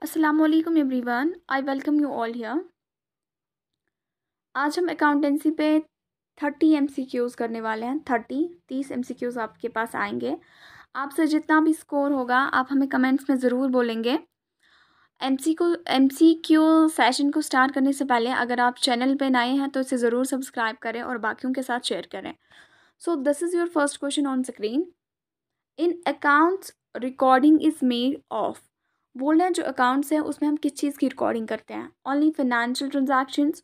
अस्सलामुअलैकुम everyone, I welcome you all here. आज हम अकाउंटेंसी पे 30 एमसीक्यूज़ करने वाले हैं। 30 एमसीक्यूज़ आपके पास आएंगे। आपसे जितना भी स्कोर होगा आप हमें कमेंट्स में ज़रूर बोलेंगे। एमसीक्यू सेशन को स्टार्ट करने से पहले अगर आप चैनल पे नए हैं तो इसे ज़रूर सब्सक्राइब करें और बाकियों के साथ शेयर करें। So this is your first question on screen. In accounts recording is made of. बोल रहे हैं जो अकाउंट्स हैं उसमें हम किस चीज़ की रिकॉर्डिंग करते हैं? Only financial transactions,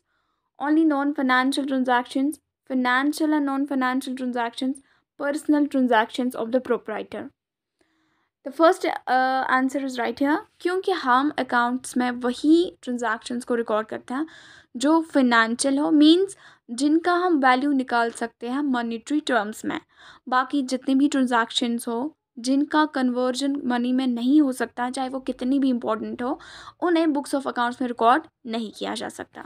only non financial transactions, financial and non financial transactions, personal transactions of the proprietor. The first answer is right here, क्योंकि हम अकाउंट्स में वही ट्रांजैक्शंस को रिकॉर्ड करते हैं जो फाइनेंशियल हो, मींस जिनका हम वैल्यू निकाल सकते हैं मॉनेटरी टर्म्स में। बाकी जितने भी ट्रांजैक्शंस हो जिनका कन्वर्जन मनी में नहीं हो सकता, चाहे वो कितनी भी इंपॉर्टेंट हो, उन्हें बुक्स ऑफ अकाउंट्स में रिकॉर्ड नहीं किया जा सकता।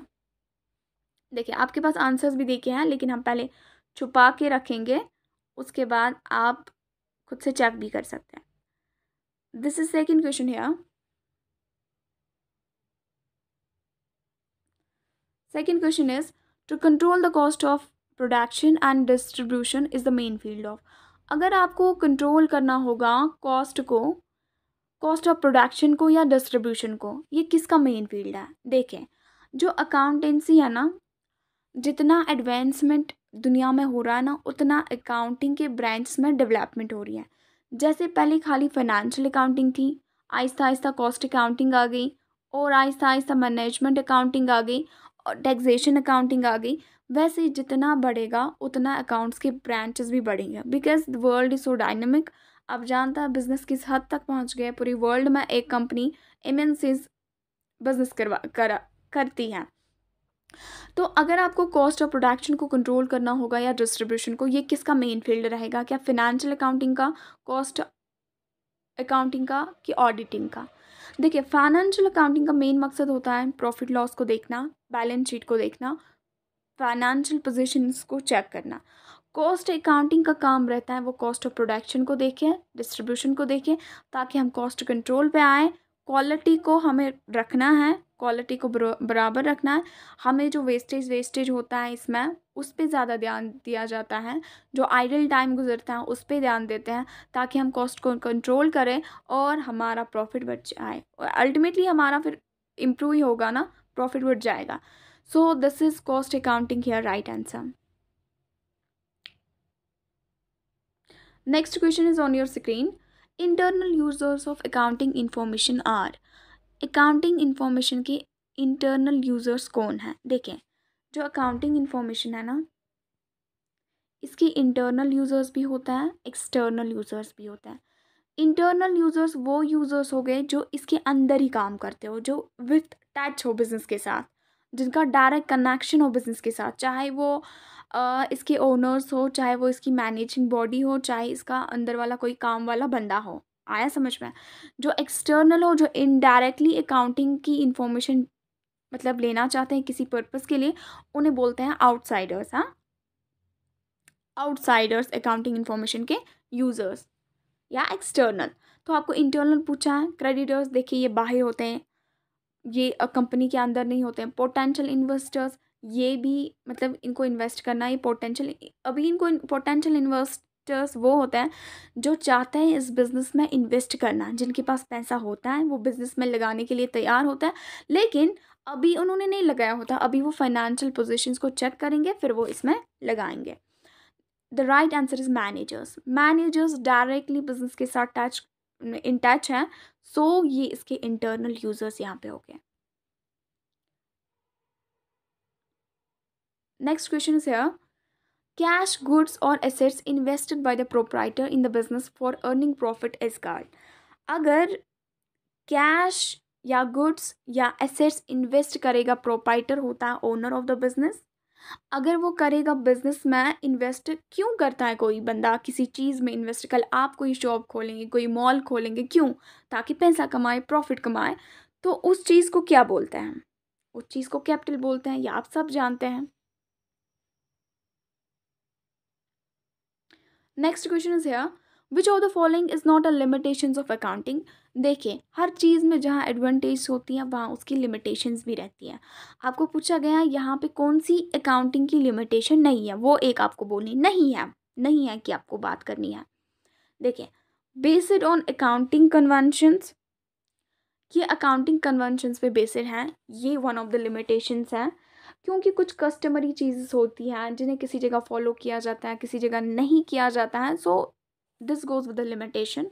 देखिए आपके पास आंसर्स भी देखे हैं लेकिन हम पहले छुपा के रखेंगे, उसके बाद आप खुद से चेक भी कर सकते हैं। This is second question here. Second question is, to control the cost of production and distribution is the main field of। अगर आपको कंट्रोल करना होगा कॉस्ट को, कॉस्ट ऑफ प्रोडक्शन को या डिस्ट्रीब्यूशन को, ये किसका मेन फील्ड है? देखें जो अकाउंटेंसी है ना, जितना एडवांसमेंट दुनिया में हो रहा है ना, उतना अकाउंटिंग के ब्रांच में डेवलपमेंट हो रही है। जैसे पहले खाली फाइनेंशियल अकाउंटिंग थी, आहिस्ता आहिस्ता कॉस्ट अकाउंटिंग आ गई, और आहिस्ता आहिस्ता मैनेजमेंट अकाउंटिंग आ गई, और टैक्सेशन अकाउंटिंग आ गई। वैसे जितना बढ़ेगा उतना अकाउंट्स के ब्रांचेस भी बढ़ेंगे, because the world is so dynamic. अब जानता है बिजनेस किस हद तक पहुंच गया। पूरी वर्ल्ड में एक कंपनी एमएनसीज बिजनेस करती हैं। तो अगर आपको कॉस्ट ऑफ प्रोडक्शन को कंट्रोल करना होगा या डिस्ट्रीब्यूशन को, ये किसका मेन फील्ड रहेगा? क्या फाइनेंशियल अकाउंटिंग का, कॉस्ट अकाउंटिंग का, कि ऑडिटिंग का? देखिए फाइनेंशियल अकाउंटिंग का मेन मकसद होता है प्रॉफिट लॉस को देखना, बैलेंस शीट को देखना, फाइनेंशियल पोजीशंस को चेक करना। कॉस्ट अकाउंटिंग का काम रहता है वो कॉस्ट ऑफ प्रोडक्शन को देखें, डिस्ट्रीब्यूशन को देखें, ताकि हम कॉस्ट कंट्रोल पे आए। क्वालिटी को हमें रखना है, क्वालिटी को बराबर रखना है। हमें जो वेस्टेज होता है इसमें, उस पर ज़्यादा ध्यान दिया जाता है। जो आइडल टाइम गुजरता है उस पर ध्यान देते हैं, ताकि हम कॉस्ट को कंट्रोल करें और हमारा प्रॉफिट बढ़ जाए, और अल्टीमेटली हमारा फिर इम्प्रूव ही होगा ना, प्रॉफिट बढ़ जाएगा। So this is cost accounting here, right answer. Next question is on your screen. Internal users of accounting information are। accounting information के internal users कौन है? देखें जो accounting information है ना, इसके internal users भी होता है, external users भी होता है। इंटरनल यूज़र्स वो यूज़र्स हो गए जो इसके अंदर ही काम करते हो, जो विथ टच हो बिज़नेस के साथ, जिनका डायरेक्ट कनेक्शन हो बिज़नेस के साथ, चाहे वो इसके ओनर्स हो, चाहे वो इसकी मैनेजिंग बॉडी हो, चाहे इसका अंदर वाला कोई काम वाला बंदा हो। आया समझ में? जो एक्सटर्नल हो, जो इनडायरेक्टली अकाउंटिंग की इंफॉर्मेशन मतलब लेना चाहते हैं किसी पर्पस के लिए, उन्हें बोलते हैं आउटसाइडर्स। हाँ, आउटसाइडर्स अकाउंटिंग इंफॉर्मेशन के यूज़र्स या एक्सटर्नल। तो आपको इंटरनल पूछा है, क्रेडिटर्स देखिए ये बाहर होते हैं, ये कंपनी के अंदर नहीं होते हैं। पोटेंशियल इन्वेस्टर्स, ये भी मतलब इनको इन्वेस्ट करना, ये पोटेंशियल, अभी इनको पोटेंशियल इन्वेस्टर्स वो होते हैं जो चाहते हैं इस बिज़नेस में इन्वेस्ट करना, जिनके पास पैसा होता है वो बिज़नेस में लगाने के लिए तैयार होता है, लेकिन अभी उन्होंने नहीं लगाया होता, अभी वो फाइनेंशियल पोजीशंस को चेक करेंगे फिर वो इसमें लगाएंगे। The right answer is managers. Managers directly business के साथ इन टच हैं, सो ये इसके इंटरनल यूजर्स यहाँ पे हो गए। Next question is here, cash goods और assets invested by the proprietor in the business for earning profit is called. अगर कैश या गुड्स या एसेट्स इन्वेस्ट करेगा, प्रोप्राइटर होता है ओनर ऑफ द बिजनेस, अगर वो करेगा बिजनेस में इन्वेस्ट, क्यों करता है कोई बंदा किसी चीज़ में इन्वेस्ट? कल आप कोई शॉप खोलेंगे, कोई मॉल खोलेंगे, क्यों? ताकि पैसा कमाए, प्रॉफिट कमाए। तो उस चीज़ को क्या बोलते हैं? उस चीज़ को कैपिटल बोलते हैं, ये आप सब जानते हैं। Next question is here, which of the following is not a limitations of accounting. देखिए, हर चीज़ में जहाँ एडवांटेज होती है वहाँ उसकी लिमिटेशंस भी रहती है। आपको पूछा गया है यहाँ पे कौन सी अकाउंटिंग की लिमिटेशन नहीं है, वो एक आपको बोलनी नहीं है, नहीं है कि आपको बात करनी है। देखिए, बेस्ड ऑन अकाउंटिंग कन्वेंशंस, ये अकाउंटिंग कन्वेंशंस पे बेस्ड हैं, ये वन ऑफ द लिमिटेशंस हैं। क्योंकि कुछ कस्टमरी चीज़ें होती हैं जिन्हें किसी जगह फॉलो किया जाता है, किसी जगह नहीं किया जाता है, so this goes with the limitation.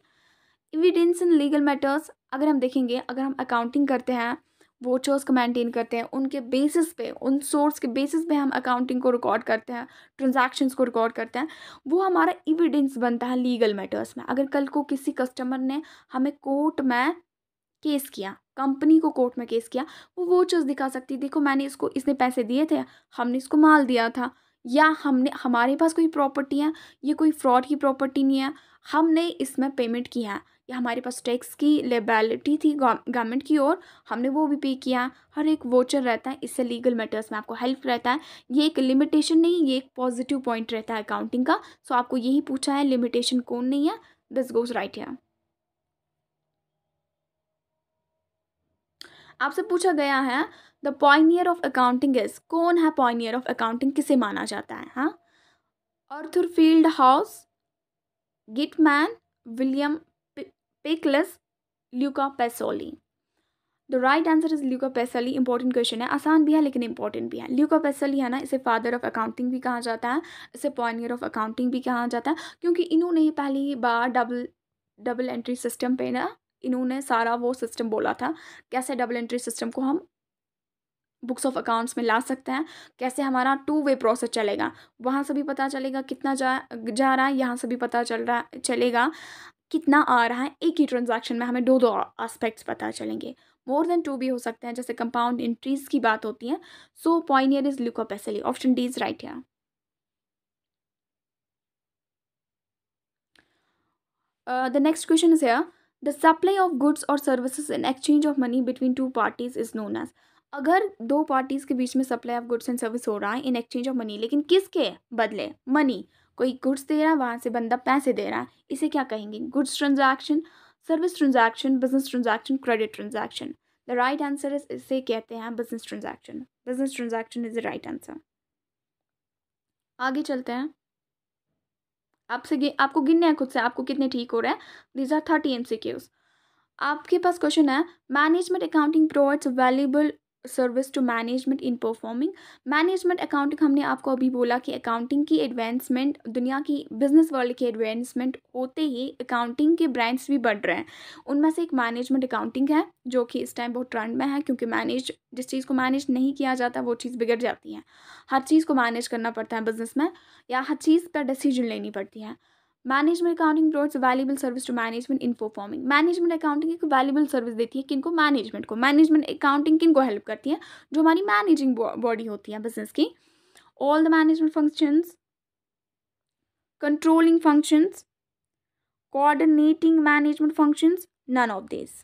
Evidence in legal matters, अगर हम देखेंगे, अगर हम अकाउंटिंग करते हैं, वोचर्स को मेंटेन करते हैं, उनके बेसिस पे, उन सोर्स के बेसिस पे हम अकाउंटिंग को रिकॉर्ड करते हैं, ट्रांजैक्शंस को रिकॉर्ड करते हैं, वो हमारा एविडेंस बनता है लीगल मैटर्स में। अगर कल को किसी कस्टमर ने हमें कोर्ट में केस किया, कंपनी को कोर्ट में केस किया, वो वोचर्स दिखा सकती, देखो मैंने इसको, इसने पैसे दिए थे, हमने इसको माल दिया था, या हमने, हमारे पास कोई प्रॉपर्टी है, ये कोई फ्रॉड की प्रॉपर्टी नहीं है, हमने इसमें पेमेंट किया है, या हमारे पास टैक्स की लेबलिटी थी गवर्नमेंट की ओर, हमने वो भी पे किया। हर एक वोचर रहता है, इससे लीगल मैटर्स में आपको हेल्प रहता है। ये एक लिमिटेशन नहीं, ये एक पॉजिटिव पॉइंट रहता है अकाउंटिंग का। सो आपको यही पूछा है लिमिटेशन कौन नहीं है, दिस गोज राइट हियर। आपसे पूछा गया है the Pioneer of accounting is, कौन है पॉइनियर ऑफ अकाउंटिंग, किसे माना जाता है? हाँ, Arthur Fieldhouse, Gitman, William Pickles, Luca Pacioli. The right answer is Luca Pacioli. Important question है, आसान भी है लेकिन इंपॉर्टेंट भी है। ल्यूका पेसोली है ना, इसे फादर ऑफ अकाउंटिंग भी कहा जाता है, इसे पॉइनियर ऑफ अकाउंटिंग भी कहा जाता है, क्योंकि इन्होंने ही पहली बार डबल एंट्री सिस्टम पे ना, इन्होंने सारा वो सिस्टम बोला था, कैसे डबल एंट्री सिस्टम को हम बुक्स ऑफ अकाउंट्स में ला सकते हैं, कैसे हमारा 2 वे प्रोसेस चलेगा, वहाँ से भी पता चलेगा कितना जा रहा है, यहाँ से भी पता चलेगा कितना आ रहा है। एक ही ट्रांजैक्शन में हमें दो दो एस्पेक्ट्स पता चलेंगे, मोर देन 2 भी हो सकते हैं, जैसे कंपाउंड इंट्रीज की बात होती है। So pioneer is Luca Pacioli, option D is right here. The next question is here, the supply of goods और services in exchange of money between 2 parties is known as. अगर 2 parties के बीच में supply of goods and service हो रहा है इन exchange of money, लेकिन किसके बदले? मनी, कोई गुड्स दे रहा है, वहां से बंदा पैसे दे रहा है, इसे क्या कहेंगे? Goods transaction, service transaction, business transaction, credit transaction. The right answer is, इसे कहते हैं business transaction. Business transaction is the right answer. आगे चलते हैं, आपको गिनने हैं खुद से आपको कितने ठीक हो रहे हैं। These are 30 MCQs। आपके पास क्वेश्चन है, management accounting provides valuable service to management in performing. Management accounting, हमने आपको अभी बोला कि अकाउंटिंग की एडवांसमेंट, दुनिया की बिजनेस वर्ल्ड की एडवांसमेंट होते ही अकाउंटिंग के ब्रांड्स भी बढ़ रहे हैं। उनमें से एक मैनेजमेंट अकाउंटिंग है, जो कि इस टाइम बहुत ट्रेंड में है, क्योंकि जिस चीज़ को मैनेज नहीं किया जाता वो चीज़ बिगड़ जाती है। हर चीज़ को मैनेज करना पड़ता है बिजनेस में, या हर चीज़ पर डिसीजन लेनी पड़ती है। Management accounting provides valuable service to management in performing. Management accounting एक वैल्यूएबल सर्विस देती है किनको? मैनेजमेंट को। मैनेजमेंट अकाउंटिंग किनको हेल्प करती है? जो हमारी मैनेजिंग बॉडी होती है बिजनेस की। All the management functions, controlling functions, coordinating management functions, none of this.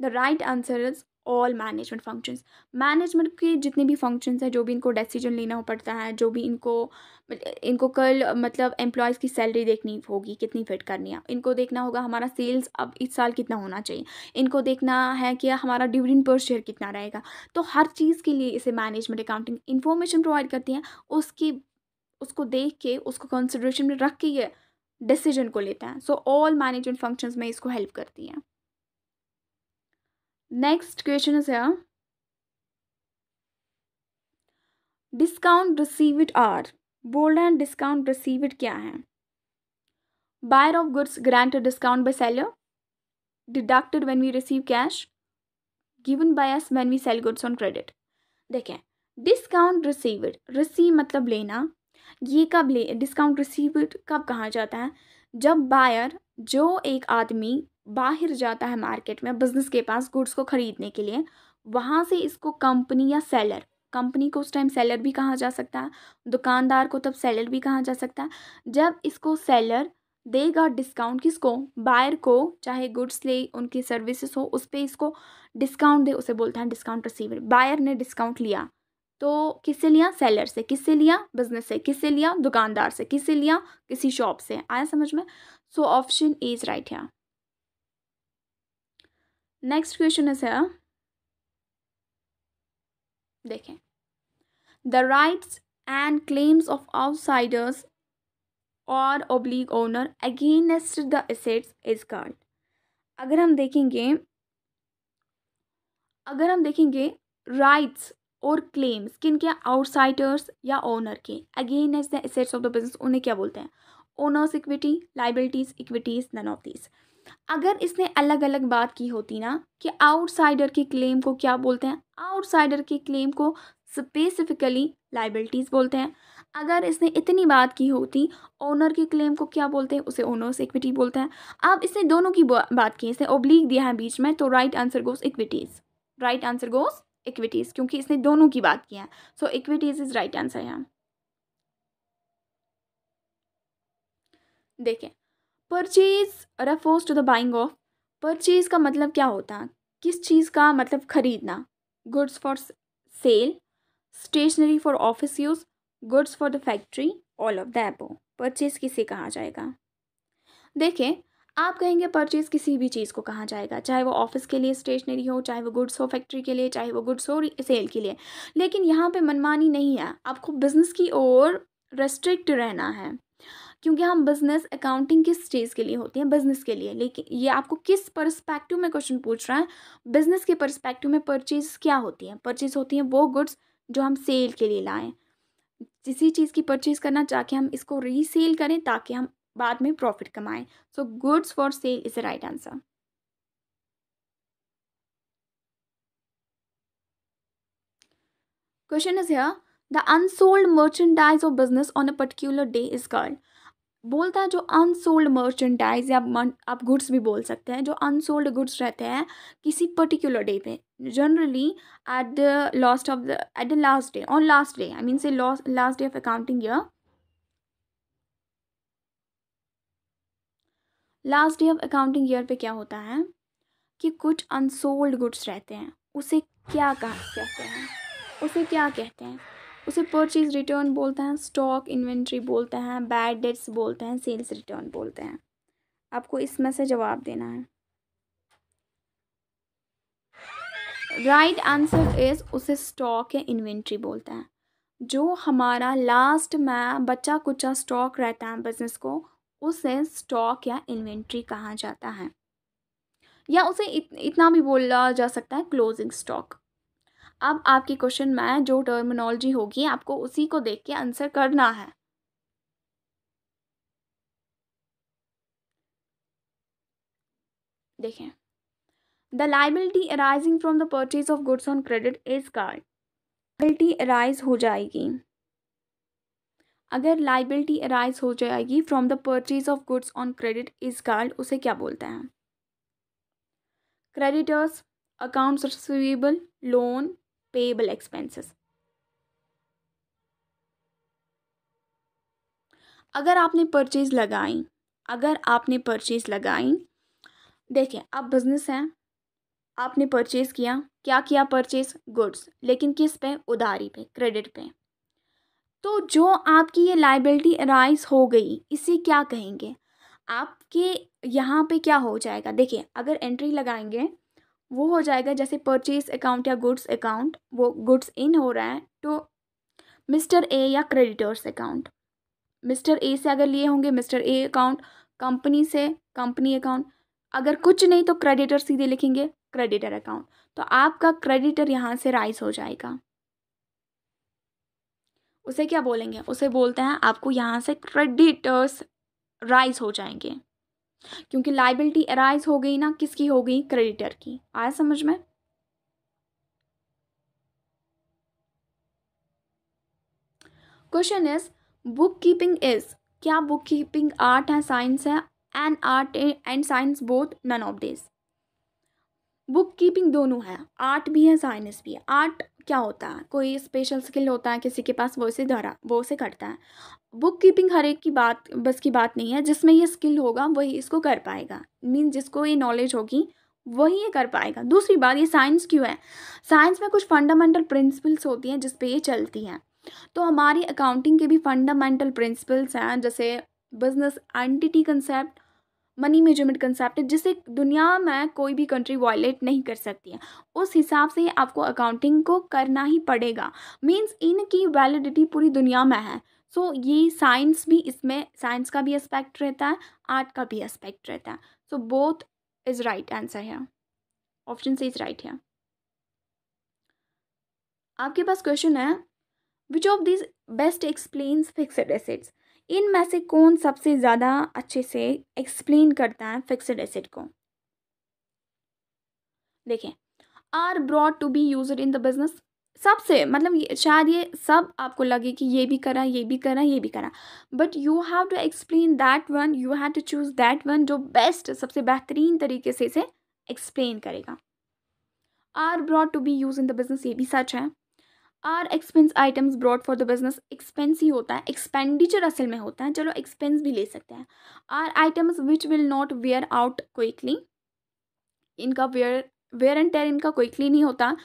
The right answer is all management functions. Management के जितने भी फंक्शंस हैं, जो भी इनको डिसीजन लेना पड़ता है, जो भी इनको कल मतलब एम्प्लॉयज़ की सैलरी देखनी होगी, कितनी फिट करनी है, इनको देखना होगा हमारा सेल्स अब इस साल कितना होना चाहिए, इनको देखना है कि हमारा डिविडेंड पर शेयर कितना रहेगा। तो हर चीज़ के लिए इसे मैनेजमेंट अकाउंटिंग इंफॉर्मेशन प्रोवाइड करती है, उसको देख के, उसको कंसिडरेशन में रख के ये डिसीजन को लेता है। सो ऑल मैनेजमेंट फंक्शंस में इसको हेल्प करती है। Next question is here, discount received are, बोल रहे हैं डिस्काउंट रिसीव्ड क्या है? Buyer of goods granted discount by seller, deducted when we receive cash, given by us when we sell goods on credit. देखें, discount received, receive मतलब लेना, ये कब डिस्काउंट रिसीव्ड कब कहा जाता है? जब बायर, जो एक आदमी बाहर जाता है मार्केट में बिजनेस के पास गुड्स को खरीदने के लिए, वहाँ से इसको कंपनी या सेलर, कंपनी को उस टाइम सेलर भी कहा जा सकता है, दुकानदार को तब सेलर भी कहा जा सकता है। जब इसको सेलर देगा डिस्काउंट, किसको? बायर को, चाहे गुड्स ले, उनकी सर्विसेज हो, उस पर इसको डिस्काउंट दे, उसे बोलता है डिस्काउंट रिसीव्ड। बायर ने डिस्काउंट लिया, तो किससे लिया? सेलर से। किससे लिया? बिजनेस से। किससे लिया? दुकानदार से। किससे लिया? किसी शॉप से। आया समझ में? So option A is right है। नेक्स्ट क्वेश्चन इज है, देखें, the rights and claims of outsiders और oblique owner against the assets is called. अगर हम देखेंगे राइट्स और क्लेम्स किन के, आउटसाइडर्स या ओनर के, against the assets of the business, उन्हें क्या बोलते हैं? Owners equity, liabilities, equities, none of these. अगर इसने अलग अलग बात की होती ना कि आउटसाइडर की क्लेम को क्या बोलते हैं, आउटसाइडर की क्लेम को स्पेसिफिकली लाइबिलिटीज बोलते हैं। अगर इसने इतनी बात की होती ओनर की क्लेम को क्या बोलते हैं, उसे ओनर्स इक्विटी बोलते हैं। अब इसने दोनों की बात की, इसने ओब्लिक दिया है बीच में, तो right answer goes equities, right answer goes equities, क्योंकि इसने दोनों की बात की है। So equities is right answer यहाँ। देखें, purchase refers to the buying of, purchase का मतलब क्या होता है, किस चीज़ का मतलब खरीदना, goods for sale, stationery for office use, goods for the factory, all of the above. Purchase किसे कहा जाएगा? देखें, आप कहेंगे परचेज किसी भी चीज़ को कहा जाएगा, चाहे वो ऑफिस के लिए स्टेशनरी हो, चाहे वो गुड्स हो फैक्ट्री के लिए, चाहे वो गुड्स हो सेल के लिए। लेकिन यहाँ पे मनमानी नहीं है, आपको बिजनेस की ओर रेस्ट्रिक्ट रहना है, क्योंकि हम बिजनेस अकाउंटिंग किस चीज़ के लिए होती है, बिजनेस के लिए। लेकिन ये आपको किस पर्सपेक्टिव में क्वेश्चन पूछ रहा है, बिजनेस के पर्सपेक्टिव में परचेज क्या होती है? परचेज होती है वो गुड्स जो हम सेल के लिए लाएं, किसी चीज़ की परचेज करना चाहे हम इसको रीसेल करें ताकि हम बाद में प्रॉफिट कमाएं। So goods for cell is the right answer. Question is here, the unsold merchandise of business on a particular day is called. बोलता है जो अनसोल्ड मर्चेंडाइज, या आप गुड्स भी बोल सकते हैं, जो अनसोल्ड गुड्स रहते हैं किसी पर्टिकुलर डे पे, generally at the last day, on last day, I mean say last day of accounting year, last day of accounting year पे क्या होता है कि कुछ अनसोल्ड गुड्स रहते हैं, उसे क्या कहते हैं, उसे क्या कहते हैं? उसे परचेज रिटर्न बोलते हैं, स्टॉक इन्वेंट्री बोलते हैं, बैड डेट्स बोलते हैं, सेल्स रिटर्न बोलते हैं। आपको इसमें से जवाब देना है। राइट आंसर इज, उसे स्टॉक या इन्वेंट्री बोलते हैं। जो हमारा लास्ट में बचा कुचा स्टॉक रहता है बिजनेस को, उसे स्टॉक या इन्वेंट्री कहा जाता है, या उसे इतना भी बोला जा सकता है क्लोजिंग स्टॉक। अब आपके क्वेश्चन में जो टर्मिनोलॉजी होगी आपको उसी को देख के आंसर करना है। देखें, the liability arising from the purchase of goods on credit is called. Liability arise हो जाएगी, अगर लाइबिलिटी अराइज हो जाएगी from the purchase of goods on credit is called, उसे क्या बोलते हैं? Creditors, accounts receivable, loan, payable expenses. अगर आपने परचेज लगाई, देखिए अब बिजनेस है, आपने परचेज किया, क्या किया परचेज? गुड्स, लेकिन किस पे? उधारी पे, क्रेडिट पे। तो जो आपकी ये लाइबिलिटी अराइज हो गई, इसे क्या कहेंगे? आपके यहाँ पे क्या हो जाएगा? देखिए, अगर एंट्री लगाएंगे वो हो जाएगा जैसे परचेज अकाउंट या गुड्स अकाउंट, वो गुड्स इन हो रहा है तो मिस्टर ए या क्रेडिटर्स अकाउंट, मिस्टर ए से अगर लिए होंगे मिस्टर ए अकाउंट, कंपनी से कंपनी अकाउंट, अगर कुछ नहीं तो क्रेडिटर सीधे लिखेंगे क्रेडिटर अकाउंट। तो आपका क्रेडिटर यहाँ से राइज हो जाएगा, उसे क्या बोलेंगे? उसे बोलते हैं आपको यहाँ से क्रेडिटर्स राइज हो जाएंगे, क्योंकि लाइबिलिटी अराइज हो गई ना, किसकी हो गई? क्रेडिटर की। आया समझ में? Question is, book keeping is, क्या बुक कीपिंग आर्ट है, साइंस है? And art and science both, none of this. Book keeping दोनों है, आर्ट भी है साइंस भी है। आर्ट क्या होता है? कोई स्पेशल स्किल होता है किसी के पास, वो उसे करता है। बुक कीपिंग हर एक की बात बस की बात नहीं है, जिसमें ये स्किल होगा वही इसको कर पाएगा, मीन जिसको ये नॉलेज होगी वही ये कर पाएगा। दूसरी बात, ये साइंस क्यों है? साइंस में कुछ फंडामेंटल प्रिंसिपल्स होती हैं जिस पे ये चलती हैं। तो हमारी अकाउंटिंग के भी फंडामेंटल प्रिंसिपल्स हैं, जैसे business entity concept, money measurement concept है जिसे दुनिया में कोई भी कंट्री वायलेट नहीं कर सकती है। उस हिसाब से आपको अकाउंटिंग को करना ही पड़ेगा। मीन्स इनकी वैलिडिटी पूरी दुनिया में है। सो ये साइंस भी, इसमें साइंस का भी एस्पेक्ट रहता है, आर्ट का भी एस्पेक्ट रहता है। So both is right answer है, ऑप्शन सी इज राइट है। आपके पास क्वेश्चन है, which of this best explains fixed assets. इनमें से कौन सबसे ज़्यादा अच्छे से एक्सप्लेन करता है फिक्स्ड एसेट को। देखें, are brought to be used in the business. सबसे मतलब शायद ये सब आपको लगे कि ये भी करा, ये भी करा, ये भी करा, but you have to explain that one, you have to choose that one जो बेस्ट, सबसे बेहतरीन तरीके से इसे एक्सप्लेन करेगा। Are brought to be use in the business, ये भी सच है। Are expense items brought for the business, expense ही होता है, एक्सपेंडिचर असल में होता है, चलो एक्सपेंस भी ले सकते हैं। Are items which will not wear out quickly, इनका वेयर एंड टेयर इनका क्विकली नहीं होता,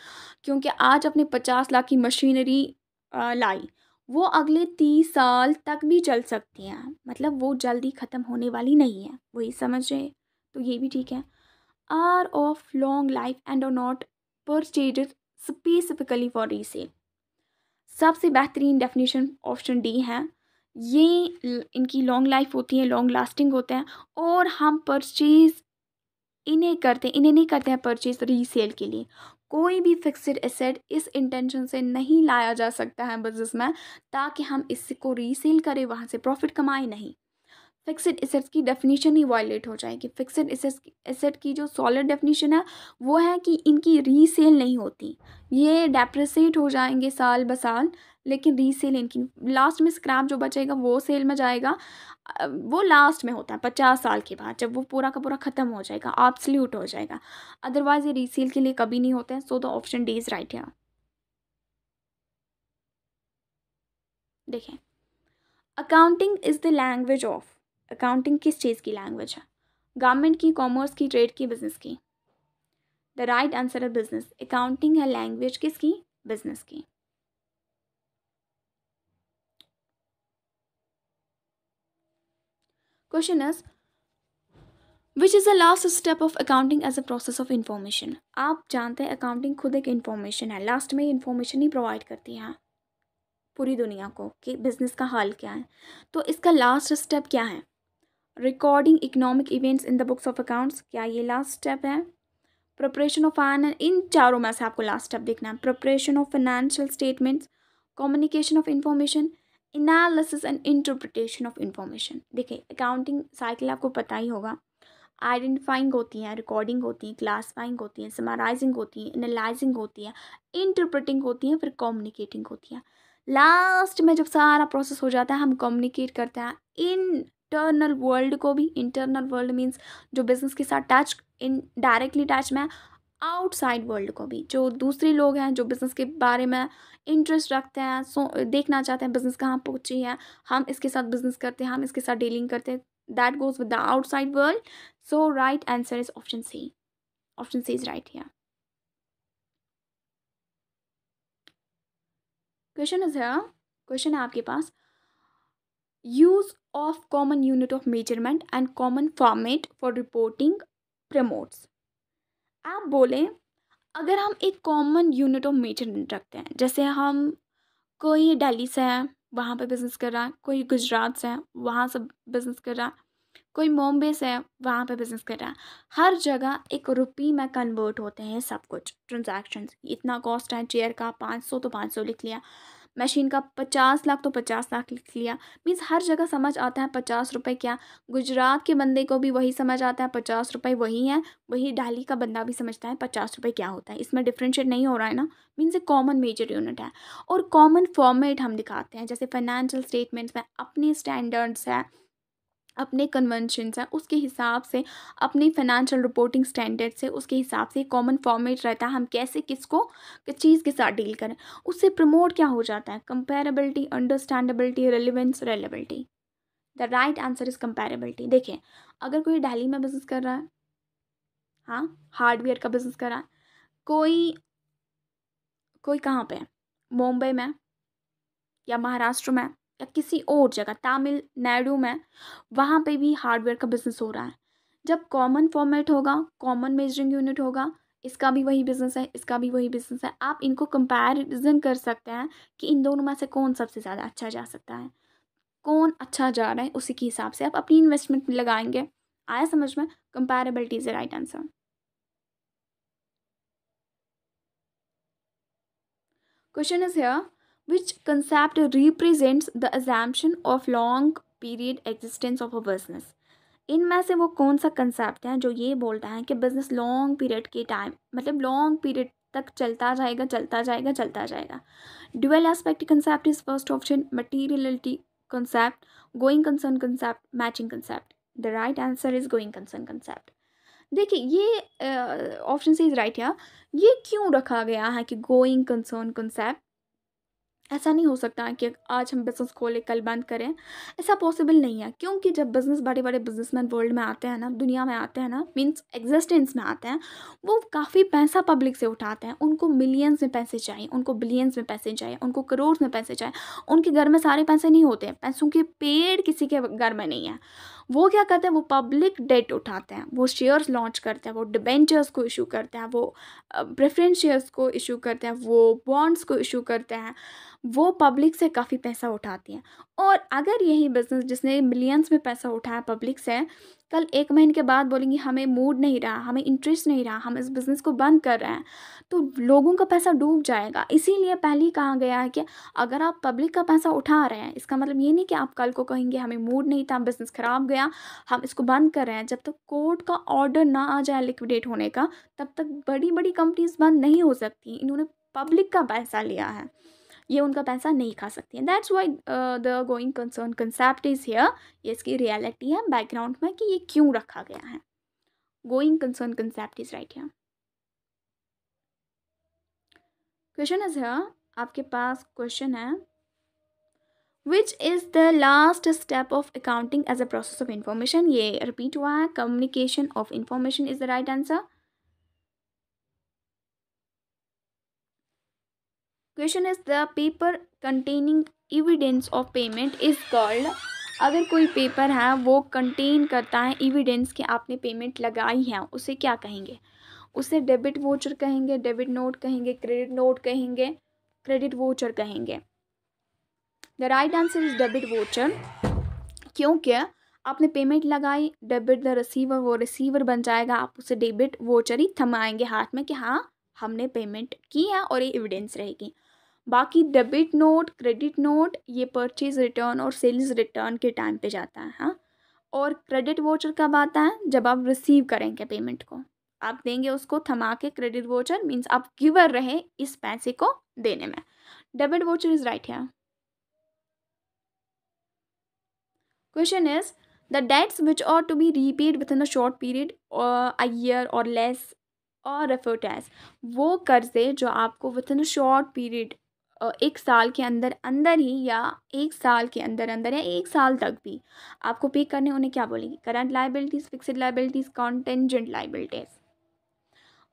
क्योंकि आज अपने 50 लाख की मशीनरी लाई, वो अगले 30 साल तक भी चल सकती हैं, मतलब वो जल्दी ख़त्म होने वाली नहीं है, वही समझ रहे, तो ये भी ठीक है। Are of long life and are not purchase specifically for resale, सबसे बेहतरीन डेफिनेशन ऑप्शन डी है। ये इनकी लॉन्ग लाइफ होती है, लॉन्ग लास्टिंग होते हैं, और हम परचेज इन्हें नहीं करते हैं परचेज रीसेल के लिए। कोई भी फिक्स्ड एसेट इस इंटेंशन से नहीं लाया जा सकता है बिजनेस में ताकि हम इसको रीसेल करें, वहाँ से प्रॉफिट कमाएं, नहीं। फिक्स्ड एसेट्स की डेफिनेशन ही वायलेट हो जाएगी। फिक्स्ड एसेट की जो सॉलिड डेफिनेशन है वो है कि इनकी रीसेल नहीं होती, ये डेप्रिसिएट हो जाएंगे साल ब साल, लेकिन रीसेल इनकी, लास्ट में स्क्रैप जो बचेगा वो सेल में जाएगा। वो लास्ट में होता है 50 साल के बाद, जब वो पूरा का पूरा ख़त्म हो जाएगा, ऑब्सोल्यूट हो जाएगा। अदरवाइज ये रीसेल के लिए कभी नहीं होता है। So the option D is right है। देखें, accounting is the language of, accounting किस चीज़ की लैंग्वेज है? गवर्नमेंट की, कॉमर्स की, ट्रेड की, बिजनेस की? द राइट आंसर है बिजनेस। अकाउंटिंग है लैंग्वेज किसकी? बिजनेस की। Question is, which is the last step of accounting as a process of information. आप जानते हैं अकाउंटिंग खुद एक इंफॉर्मेशन है, लास्ट में इंफॉर्मेशन ही प्रोवाइड करती है पूरी दुनिया को कि बिजनेस का हाल क्या है। तो इसका लास्ट स्टेप क्या है? Recording economic events in the books of accounts, क्या ये लास्ट स्टेप है? प्रिपरेशन ऑफ फाइनल, इन चारों में से आपको लास्ट स्टेप देखना है। Preparation of financial statements, communication of information, analysis and interpretation of information. देखिए, अकाउंटिंग साइकिल आपको पता ही होगा। आइडेंटिफाइंग होती है, रिकॉर्डिंग होती है, क्लासिफाइंग होती है, समराइजिंग होती है, एनालाइजिंग होती है, इंटरप्रेटिंग होती है, फिर कम्युनिकेटिंग होती है। लास्ट में जब सारा प्रोसेस हो जाता है, हम कम्युनिकेट करते हैं इंटरनल वर्ल्ड को भी। इंटरनल वर्ल्ड मीन्स जो बिजनेस के साथ टच, इन डायरेक्टली टच में, आउटसाइड वर्ल्ड को भी, जो दूसरे लोग हैं जो बिज़नेस के बारे में इंटरेस्ट रखते हैं, देखना चाहते हैं बिज़नेस कहाँ पहुँची है, हम इसके साथ बिज़नेस करते हैं, हम इसके साथ डीलिंग करते हैं, that goes with the outside world. So right answer is option C. Option C is right here. Question is here, question है आपके पास, use of common unit of measurement and common format for reporting promotes. आप बोलें, अगर हम एक common unit of measurement रखते हैं, जैसे हम, कोई दिल्ली से है वहाँ पे बिज़नेस कर रहा है, कोई गुजरात से है वहाँ से बिज़नेस कर रहा है, कोई बॉम्बे से है वहाँ पे बिज़नेस कर रहा है, हर जगह एक रुपये में कन्वर्ट होते हैं सब कुछ ट्रांजैक्शंस। इतना कॉस्ट है चेयर का, 500 तो 500 लिख लिया, मशीन का 50 लाख तो 50 लाख लिख लिया। मीन्स हर जगह समझ आता है 50 रुपये क्या, गुजरात के बंदे को भी वही समझ आता है 50 रुपये वही है, वही दिल्ली का बंदा भी समझता है 50 रुपये क्या होता है, इसमें डिफ्रेंशिएट नहीं हो रहा है ना। मीन्स एक कॉमन मेजर यूनिट है। और कॉमन फॉर्मेट हम दिखाते हैं, जैसे फाइनेंशियल स्टेटमेंट्स में अपने स्टैंडर्ड्स हैं, अपने कन्वेंशंस हैं, उसके हिसाब से, अपनी फाइनेंशियल रिपोर्टिंग स्टैंडर्ड से, उसके हिसाब से कॉमन फॉर्मेट रहता है, हम कैसे किसको किस चीज़ के साथ डील करें। उससे प्रमोट क्या हो जाता है? Comparability, understandability, relevance, reliability. The right answer is comparability. देखिए, अगर कोई दिल्ली में बिजनेस कर रहा है, हाँ, हार्डवेयर का बिजनेस कर रहा है, कोई कोई कहाँ पे है, मुंबई में या महाराष्ट्र में या किसी और जगह तमिलनाडु में, वहाँ पे भी हार्डवेयर का बिजनेस हो रहा है, जब कॉमन फॉर्मेट होगा, कॉमन मेजरिंग यूनिट होगा, इसका भी वही बिजनेस है, इसका भी वही बिजनेस है, आप इनको कंपैरिजन कर सकते हैं कि इन दोनों में से कौन सबसे ज़्यादा अच्छा जा सकता है, कौन अच्छा जा रहा है, उसी के हिसाब से आप अपनी इन्वेस्टमेंट लगाएंगे। आया समझ में? Comparability is the right answer. Question is here, which concept represents the assumption of long period existence of a business? इनमें से वो कौन सा कंसेप्ट है जो ये बोलता है कि बिजनेस लॉन्ग पीरियड के टाइम, मतलब लॉन्ग पीरियड तक चलता जाएगा, चलता जाएगा, चलता जाएगा? Dual aspect concept is first option, materiality concept, going concern concept, matching concept. The right answer is going concern concept. देखिए ये ऑप्शन सी इज राइट है। ये क्यों रखा गया है कि गोइंग कंसर्न कंसेप्ट? ऐसा नहीं हो सकता है कि आज हम बिज़नेस खोले कल बंद करें, ऐसा पॉसिबल नहीं है। क्योंकि जब बिज़नेस बड़े बड़े बिजनेसमैन वर्ल्ड में आते हैं ना, दुनिया में आते हैं ना, मीन्स एग्जिस्टेंस में आते हैं, वो काफ़ी पैसा पब्लिक से उठाते हैं। उनको मिलियंस में पैसे चाहिए, उनको बिलियंस में पैसे चाहिए, उनको करोड़ में पैसे चाहिए। उनके घर में सारे पैसे नहीं होते हैं, पैसों के पेड़ किसी के घर में नहीं है। वो क्या करते हैं, वो पब्लिक डेट उठाते हैं, वो शेयर्स लॉन्च करते हैं, वो डिबेंचर्स को इशू करते हैं, वो प्रेफरेंस शेयर्स को इशू करते हैं, वो बॉन्ड्स को इशू करते हैं। वो पब्लिक से काफ़ी पैसा उठाती हैं। और अगर यही बिज़नेस जिसने मिलियंस में पैसा उठाया पब्लिक से, कल 1 महीने के बाद बोलेंगी हमें मूड नहीं रहा, हमें इंटरेस्ट नहीं रहा, हम इस बिज़नेस को बंद कर रहे हैं, तो लोगों का पैसा डूब जाएगा। इसीलिए पहले ही कहा गया है कि अगर आप पब्लिक का पैसा उठा रहे हैं, इसका मतलब ये नहीं कि आप कल को कहेंगे हमें मूड नहीं था, बिज़नेस ख़राब गया, हम इसको बंद कर रहे हैं। जब तक कोर्ट का ऑर्डर ना आ जाए लिक्विडेट होने का, तब तक बड़ी बड़ी कंपनीज बंद नहीं हो सकती। इन्होंने पब्लिक का पैसा लिया है, ये उनका पैसा नहीं खा सकती है। That's why the going concern concept is here. ये इसकी रियलिटी है बैकग्राउंड में कि ये क्यों रखा गया है। Going concern concept is right here. Question is here, आपके पास क्वेश्चन है, which is the last step of accounting as a process of information? ये रिपीट हुआ है, communication of information is the right answer. Question is the paper containing evidence of payment is called. अगर कोई paper है वो contain करता है evidence कि आपने पेमेंट लगाई है, उसे क्या कहेंगे? उसे डेबिट वोचर कहेंगे, डेबिट नोट कहेंगे, क्रेडिट नोट कहेंगे, क्रेडिट वोचर कहेंगे? The right answer is debit voucher. क्योंकि आपने पेमेंट लगाई, डेबिट द रिसीवर, वो रिसीवर बन जाएगा, आप उसे डेबिट वोचर ही थमाएंगे हाथ में कि हाँ हमने पेमेंट की है और ये एविडेंस रहेगी। बाकी डेबिट नोट, क्रेडिट नोट, ये परचेज रिटर्न और सेल्स रिटर्न के टाइम पे जाता है। हाँ, और क्रेडिट वोचर कब आता है? जब आप रिसीव करेंगे पेमेंट को, आप देंगे उसको थमा के। क्रेडिट वोचर मीन्स आप गिवर रहे इस पैसे को देने में। डेबिट वोचर इज राइट है। Question is, the debts which are to be repaid within a short period or a year or less or referred as. वो कर्जे जो आपको within a short period, 1 साल के अंदर अंदर ही, या 1 साल के अंदर अंदर, या 1 साल तक भी आपको पे करने, उन्हें क्या बोलेंगे? Current liabilities, fixed liabilities, contingent liabilities.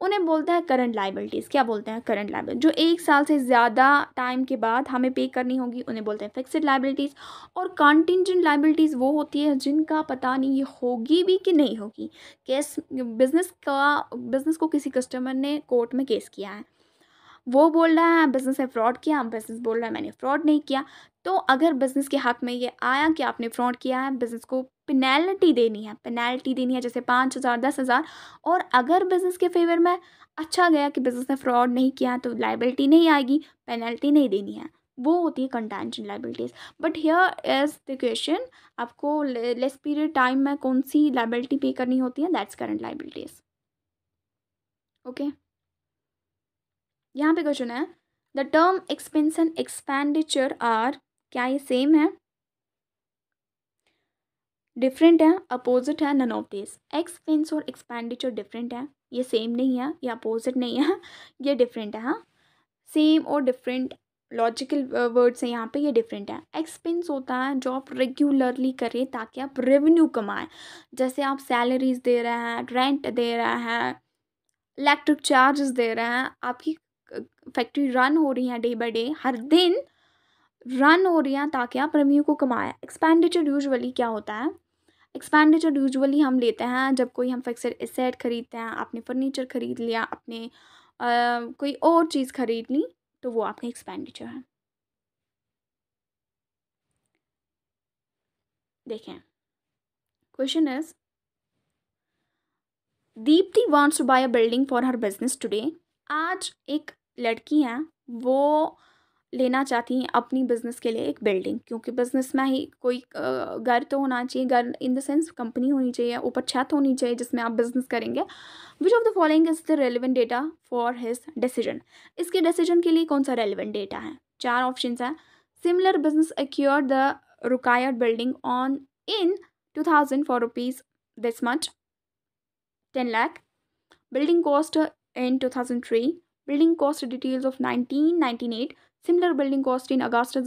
उन्हें बोलते हैं करंट लाइबिलिटीज़। क्या बोलते हैं? Current liability. जो 1 साल से ज़्यादा टाइम के बाद हमें पे करनी होगी, उन्हें बोलते हैं फिक्स्ड लाइबिलिटीज़। और कॉन्टिंजेंट लाइबिलिटीज़ वो होती है जिनका पता नहीं ये होगी भी कि नहीं होगी। केस, बिज़नेस को किसी कस्टमर ने कोर्ट में केस किया है, वो बोल रहा है बिज़नेस ने फ्रॉड किया, बिज़नेस बोल रहा है मैंने फ्रॉड नहीं किया। तो अगर बिज़नेस के हक़ में ये आया कि आपने फ्रॉड किया है, बिज़नेस को पेनल्टी देनी है, जैसे 5,000, 10,000। और अगर बिज़नेस के फेवर में अच्छा गया कि बिज़नेस ने फ्रॉड नहीं किया, तो लाइबिलिटी नहीं आएगी, पेनल्टी नहीं देनी है। वो होती है contingent liabilities. But here is the question, आपको लेस पीरियड टाइम में कौन सी लाइबिलिटी पे करनी होती है? That's current liabilities. ओके, यहाँ पे क्वेश्चन है, the term expense and expenditure are, क्या ये सेम है, डिफरेंट है, अपोजिट है? None of this. एक्सपेंस और एक्सपेंडिचर डिफरेंट है, ये सेम नहीं है, ये अपोजिट नहीं है, ये डिफरेंट है। हाँ, सेम और डिफरेंट लॉजिकल वर्ड्स हैं यहाँ पे, ये डिफरेंट है। एक्सपेंस होता है जो आप रेगुलरली करें ताकि आप रेवेन्यू कमाएं, जैसे आप सैलरीज दे रहे हैं, रेंट दे रहे हैं, इलेक्ट्रिक चार्जेस दे रहे हैं, आपकी फैक्ट्री रन हो रही है डे बाय डे, हर दिन रन हो रही है ताकि आप रेवेन्यू को कमाएं। एक्सपेंडिचर यूजुअली क्या होता है, एक्सपेंडिचर यूजुअली हम लेते हैं जब कोई हम फिक्स्ड एसेट खरीदते हैं, आपने फर्नीचर खरीद लिया, आपने कोई और चीज़ खरीद ली, तो वो आपका एक्सपेंडिचर है। देखें, question is Dipti wants to buy a building for her business today. आज एक लड़की है, वो लेना चाहती हैं अपनी बिजनेस के लिए एक बिल्डिंग, क्योंकि बिजनेस में ही कोई घर तो होना चाहिए, घर इन द सेंस कंपनी होनी चाहिए, ऊपर छत होनी चाहिए जिसमें आप बिजनेस करेंगे। Which of the following is the relevant data for his decision. इसके डिसीजन के लिए कौन सा रेलिवेंट डेटा है? 4 ऑप्शन हैं। Similar business acquired the required building on in 2000 for rupees this much 10 lakh. Building cost in 2003. Building cost details of 1998. Similar building cost in August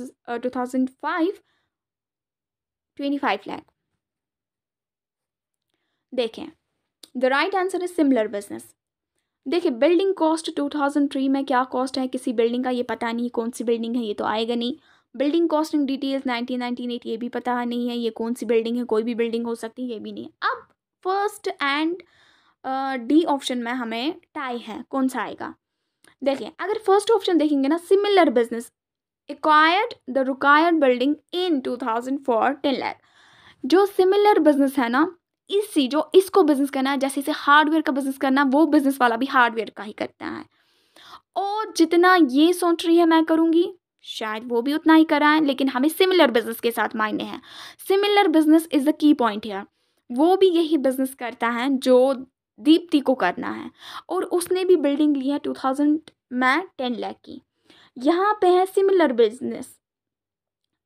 2005. 25 lakh. देखें, the right answer is similar business. देखिए, building cost 2003 में क्या cost है किसी building का ये पता नहीं, कौन सी बिल्डिंग है ये तो आएगा नहीं। बिल्डिंग कॉस्टिंग डिटेल्स 1998 ये भी पता नहीं है, ये कौन सी बिल्डिंग है, कोई भी बिल्डिंग हो सकती है, ये भी नहीं है। अब फर्स्ट एंड डी ऑप्शन में हमें टाई है, कौन सा आएगा? देखिए, अगर फर्स्ट ऑप्शन देखेंगे ना, similar business acquired the required building in 2000 for 10 lakh. जो सिमिलर बिजनेस है ना, इसी जो इसको बिजनेस करना है, जैसे इसे हार्डवेयर का बिजनेस करना, वो बिजनेस वाला भी हार्डवेयर का ही करता है। और जितना ये सोच रही है मैं करूँगी, शायद वो भी उतना ही कराएं, लेकिन हमें सिमिलर बिजनेस के साथ मायने हैं। Similar business is the key point है। वो भी यही बिजनेस करता है जो दीप्ति को करना है, और उसने भी बिल्डिंग ली है 2000 में 10 लाख की। यहाँ पे है सिमिलर बिजनेस,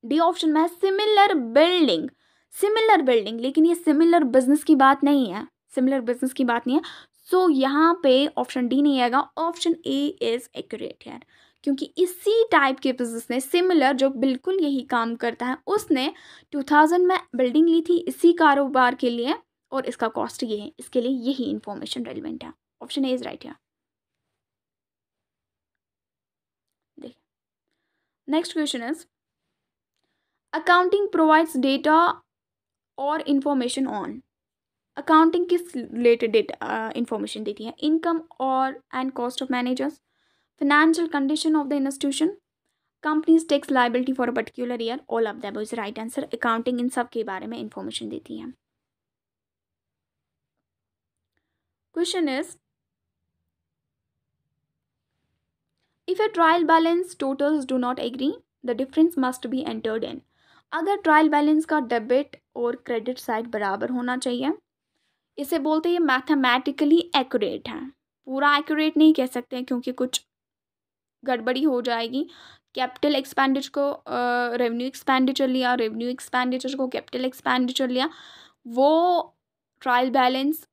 डी ऑप्शन में है सिमिलर बिल्डिंग। सिमिलर बिल्डिंग, लेकिन ये सिमिलर बिजनेस की बात नहीं है, सिमिलर बिजनेस की बात नहीं है। सो यहाँ पे ऑप्शन डी नहीं आएगा, ऑप्शन ए इज एक्यूरेट है, क्योंकि इसी टाइप के बिजनेस ने, सिमिलर जो बिल्कुल यही काम करता है, उसने 2000 में बिल्डिंग ली थी इसी कारोबार के लिए, और इसका कॉस्ट ये है, इसके लिए यही इंफॉर्मेशन रेलिवेंट है। ऑप्शन ए इज राइट है। देखिए, next question is accounting provides data और इंफॉर्मेशन ऑन। अकाउंटिंग किस रिलेटेड डेटा इंफॉर्मेशन देती है? इनकम और and cost of managers, financial condition of the institution, company's tax liability for a particular year, all of them is right answer। accounting इन सब के बारे में information देती है। Question is if a trial balance totals do not agree, the difference must be entered in। अगर trial balance का debit और credit side बराबर होना चाहिए, इसे बोलते हैं मैथमेटिकली एक्यूरेट है। पूरा एक्यूरेट नहीं कह सकते क्योंकि कुछ गड़बड़ी हो जाएगी। कैपिटल एक्सपेंडिचर को रेवेन्यू एक्सपेंडिचर लिया, रेवेन्यू एक्सपेंडिचर को कैपिटल एक्सपेंडिचर लिया, वो ट्रायल बैलेंस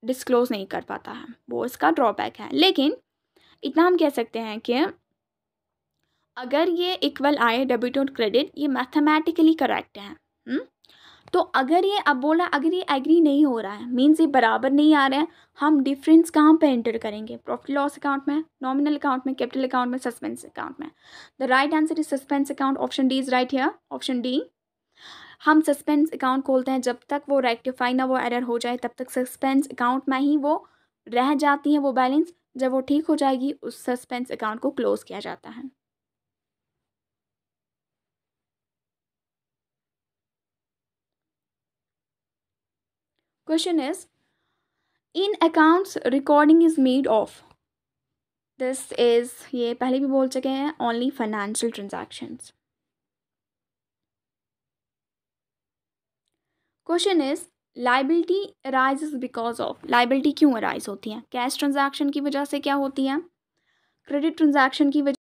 डिस्क्लोज नहीं कर पाता है, वो इसका ड्रॉबैक है। लेकिन इतना हम कह सकते हैं कि अगर ये इक्वल आए डेबिट और क्रेडिट, ये मैथमेटिकली करेक्ट है। तो अगर ये अब बोला, अगर ये एग्री नहीं हो रहा है, मीन्स ये बराबर नहीं आ रहे हैं, हम डिफरेंस कहाँ पे एंटर करेंगे? प्रॉफिट लॉस अकाउंट में, नॉमिनल अकाउंट में, कैपिटल अकाउंट में, सस्पेंस अकाउंट में। The right answer is suspense account. Option D is right here, option D. हम सस्पेंस अकाउंट खोलते हैं, जब तक वो रेक्टिफाई ना वो एरर हो जाए, तब तक सस्पेंस अकाउंट में ही वो रह जाती है वो बैलेंस। जब वो ठीक हो जाएगी, उस सस्पेंस अकाउंट को क्लोज किया जाता है। Question is in accounts recording is made of. This is, ये पहले भी बोल चुके हैं, only financial transactions. Question is liability arises because of. Liability क्यों अराइज होती है? कैश ट्रांजैक्शन की वजह से क्या होती है? क्रेडिट ट्रांजैक्शन की वजह